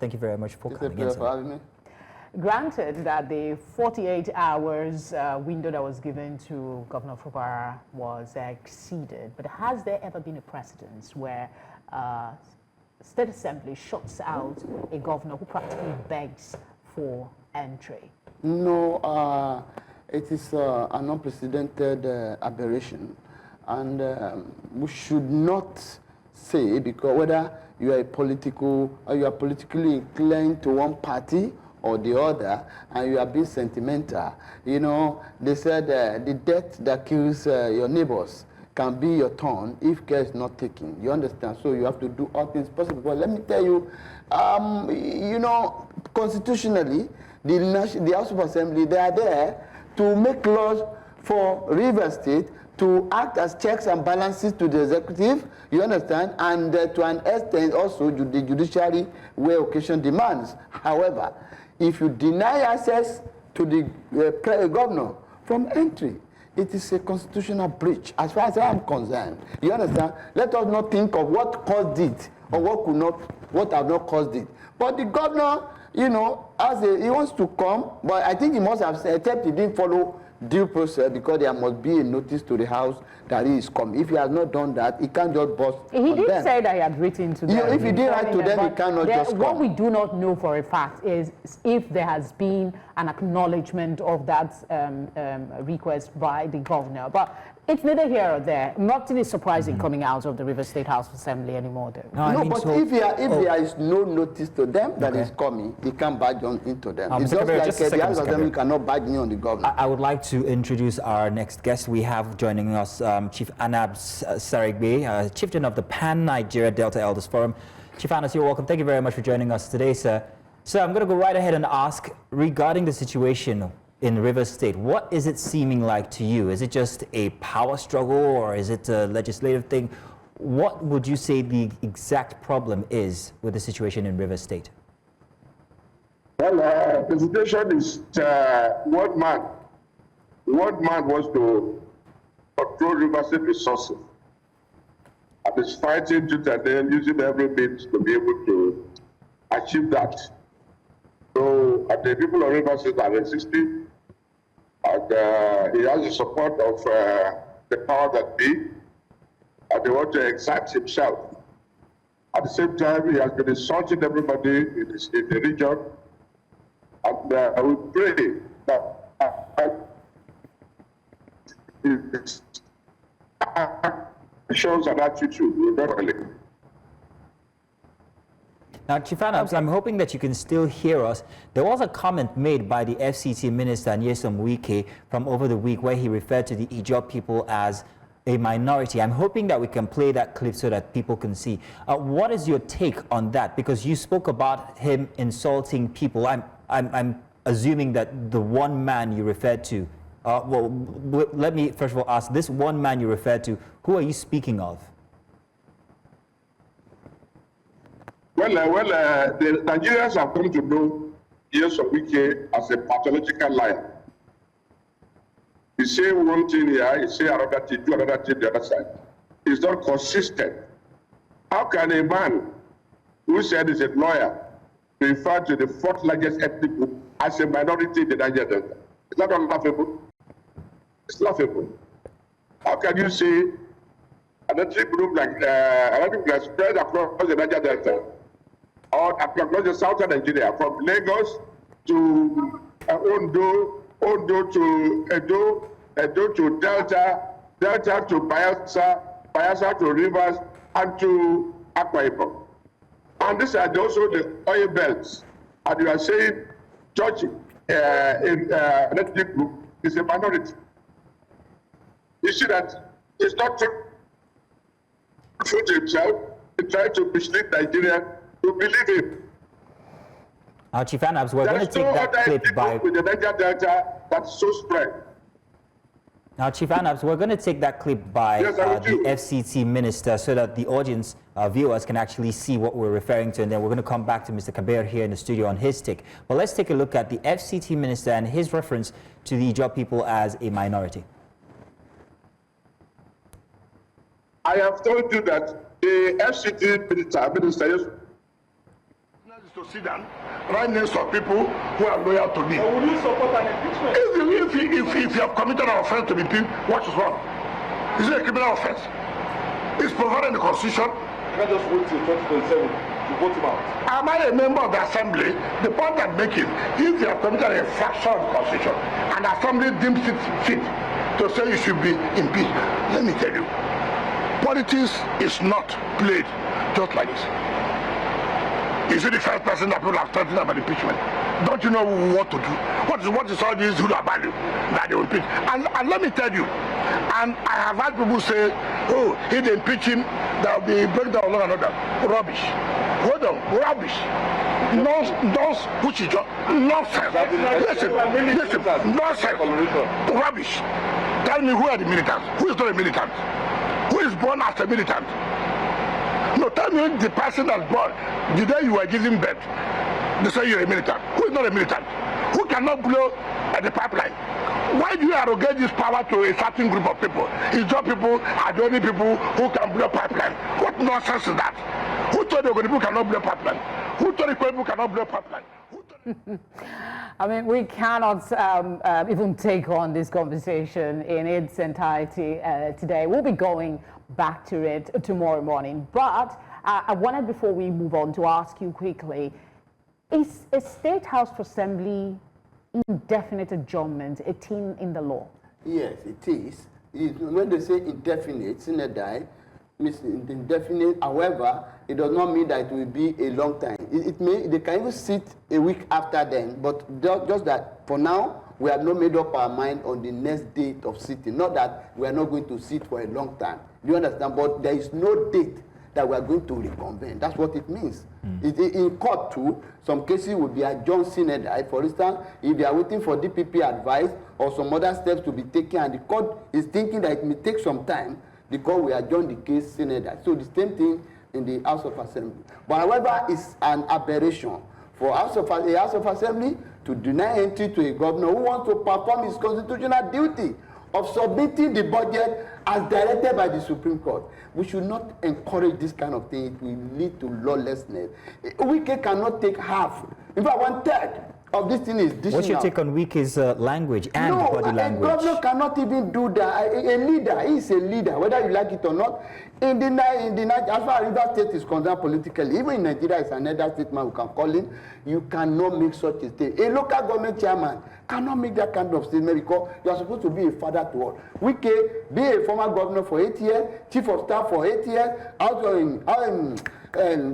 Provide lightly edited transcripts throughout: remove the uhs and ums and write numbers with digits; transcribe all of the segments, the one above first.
Thank you very much for coming in. For having me. Granted that the 48 hours window that was given to Governor Fubara was exceeded, but has there ever been a precedence where State Assembly shuts out a governor who practically begs for entry? No, it is an unprecedented aberration, and we should not say, because whether you are a political or you are politically inclined to one party or the other, and you are being sentimental. You know, they said the death that kills your neighbors can be your turn if care is not taken. You understand? So you have to do all things possible. But let me tell you, you know, constitutionally, the House of Assembly, they are there to make laws for Rivers State, to act as checks and balances to the executive, you understand, and to an extent also the judiciary where occasion demands. However, if you deny access to the governor from entry, it is a constitutional breach, as far as I am concerned. You understand? Let us not think of what caused it or what have not caused it. But the governor, you know, he wants to come, but I think he must have accepted he didn't follow due process, because there must be a notice to the House that he is coming. If he has not done that, he can't just bust on them. He did say that he had written to them. You know, if he did write to them, he cannot just come. What we do not know for a fact is if there has been an acknowledgement of that request by the governor. But it's neither here or there. Nothing is surprising coming out of the Rivers State House of Assembly anymore, though. No, but if there is no notice to them that is coming, he can't badge on into them. It's just like the House of Assembly cannot badge in on the governor. I would like to introduce our next guest. We have joining us Chief Anabs Saraigbe, chieftain of the Pan-Nigeria Delta Elders Forum. Chief Anabs, you're welcome. Thank you very much for joining us today, sir. So I'm going to go right ahead and ask regarding the situation in Rivers State. What is it seeming like to you? Is it just a power struggle, or is it a legislative thing? What would you say the exact problem is with the situation in Rivers State? Well, the situation is one man wants to control Rivers State resources, and is fighting tooth and nail, using every means to be able to achieve that. So, the people of Rivers State are resisting, and he has the support of the power that be, and they want to exact himself. At the same time, he has been insulting everybody in the region, and we pray that shows an attitude literally. Now, Chief Anabs, I'm hoping that you can still hear us. There was a comment made by the FCT Minister Nyesom Wike from over the week where he referred to the Ijaw people as a minority. I'm hoping that we can play that clip so that people can see. What is your take on that? Because you spoke about him insulting people. I'm assuming that the one man you referred to, well, let me first of all ask, this one man you referred to, who are you speaking of? Well, the Nigerians have come to know Nyesom Wike as a pathological liar. You say one thing here, you say another thing, do another thing the other side. It's not consistent. How can a man who said he's a lawyer refer to the fourth largest ethnic group as a minority in the Niger Delta? Is that not laughable? It's laughable. How can you say an ethnic group like spread across the Niger Delta, or across the southern Nigeria, from Lagos to Ondo to Edo, Edo to Delta, Delta to Bayelsa, Bayelsa to Rivers, and to Akwa Ibom. And these are also the oil belts. And you are saying Georgia in an ethnic group is a minority. You see that it's not true to himself. He tried to mislead Nigeria to believe him. Chief Anabs, we're going to take that clip by... with the Niger Delta that's so spread. Now, Chief Anabs, we're going to take that clip by the FCT Minister so that the audience, viewers, can actually see what we're referring to, and then we're going to come back to Mr. Kabir here in the studio on his take. But let's take a look at the FCT Minister and his reference to the Ijaw people as a minority. I have told you that the FCT Minister To sit down, write names of people who are loyal to me. But would you support an impeachment? If you have committed an offense to be impeached, what is wrong? Is it a criminal offense? It's provided in the Constitution. You can't just wait till 2027 to vote him out. Am I a member of the Assembly? The point I'm making, if you have committed an infraction of the Constitution and the Assembly deems it fit to say you should be impeached, let me tell you, politics is not played just like this. Is it the first person that people have threatened about impeachment? Don't you know what to do? What is all this who are value that they will impeach? And let me tell you, and I have had people say, oh, if they impeach him, there will be breakdown of law and order. Rubbish. Hold on, rubbish. Nonsense. Which is nonsense. Listen, nonsense. Rubbish. Tell me who are the militants? Who is not a militant? Who is born as a militant? No, tell me the person that's born the day you were giving birth. They say you're a militant. Who is not a militant? Who cannot blow at the pipeline? Why do you arrogate this power to a certain group of people? It's just people are the only people who can blow pipeline. What nonsense is that? Who told you people cannot blow pipeline? Who told you people cannot blow pipeline? I mean, we cannot even take on this conversation in its entirety today. We'll be going back to it tomorrow morning. But I wanted, before we move on, to ask you quickly, is a State House Assembly indefinite adjournment a thing in the law? Yes, it is. When they say indefinite, sine means indefinite. However, it does not mean that it will be a long time. They can even sit a week after then, but just that for now, we have not made up our mind on the next date of sitting. Not that we are not going to sit for a long time. Do you understand? But there is no date that we are going to reconvene. That's what it means. In court too, some cases will be adjourned sine die. For instance, if they are waiting for DPP advice or some other steps to be taken, and the court is thinking that it may take some time, the court will adjourn the case sine die. So the same thing in the House of Assembly. But however, it's an aberration for a House of Assembly to deny entry to a governor who wants to perform his constitutional duty of submitting the budget as directed by the Supreme Court. We should not encourage this kind of thing. It will lead to lawlessness. Wike cannot take half. In fact, 1/3 of this thing is additional. What's your take on Wike's language and body language? A governor cannot even do that. A leader, he is a leader, whether you like it or not. In the Niger, as far as River State is concerned politically, even in Nigeria, it's another statement we can call in. You cannot make such a statement. A local government chairman cannot make that kind of statement because you are supposed to be a father to all. Wike, be a former governor for 8 years, chief of staff for 8 years,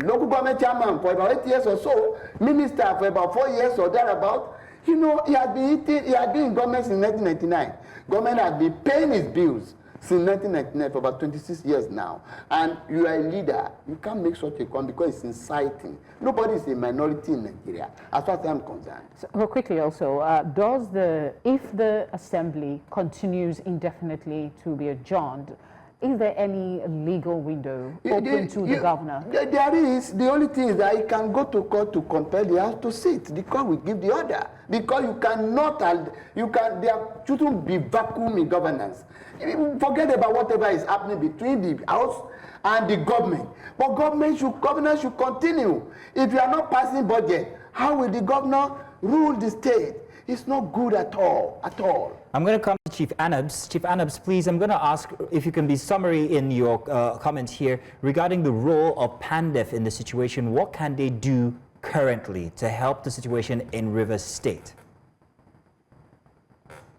local government chairman for about 8 years or so, minister for about 4 years or thereabout. You know, he had been in government since 1999. Government has been paying his bills since 1999 for about 26 years now. And you are a leader. You can't make such a comment because it's inciting. Nobody is a minority in Nigeria, as far as I'm concerned. So, well, quickly also, if the Assembly continues indefinitely to be adjourned, is there any legal window open to the governor? There is. The only thing is that he can go to court to compel the House to sit. The court will give the order. Because you cannot, there shouldn't be vacuum in governance. Forget about whatever is happening between the House and the government. But governance should continue. If you are not passing budget, how will the governor rule the state? It's not good at all, I'm going to come to Chief Anabs. Chief Anabs, please, I'm going to ask if you can be summary in your comments here regarding the role of PANDEF in the situation. What can they do currently to help the situation in Rivers State?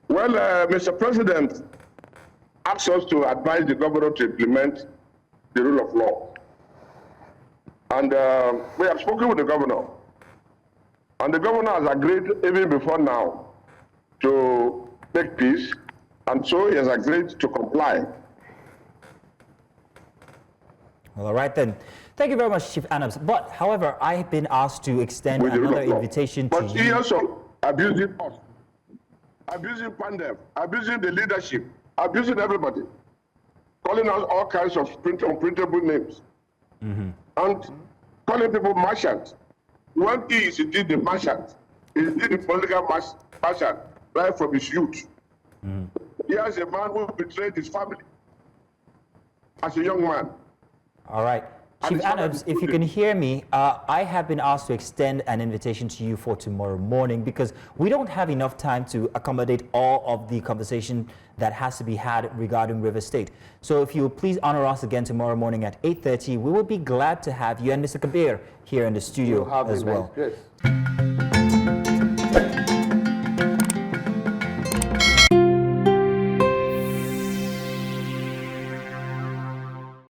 Well, Mr. President asked us to advise the governor to implement the rule of law. And we have spoken with the governor. And the governor has agreed, even before now, to make peace, and so he has agreed to comply. Well, all right then. Thank you very much, Chief Anabs. But, however, I've been asked to extend another invitation to you. But he also abusing us, abusing PANDEF, abusing the leadership, abusing everybody, calling us all kinds of unprintable names, and calling people merchants. When he is indeed the merchant, he is indeed the political merchant, right from his youth. He is a man who betrayed his family as a young man. All right. Chief Anabs, if you can hear me, I have been asked to extend an invitation to you for tomorrow morning because we don't have enough time to accommodate all of the conversation that has to be had regarding River State. So if you will please honor us again tomorrow morning at 8:30, we will be glad to have you and Mr. Kabir here in the studio as well. Yes.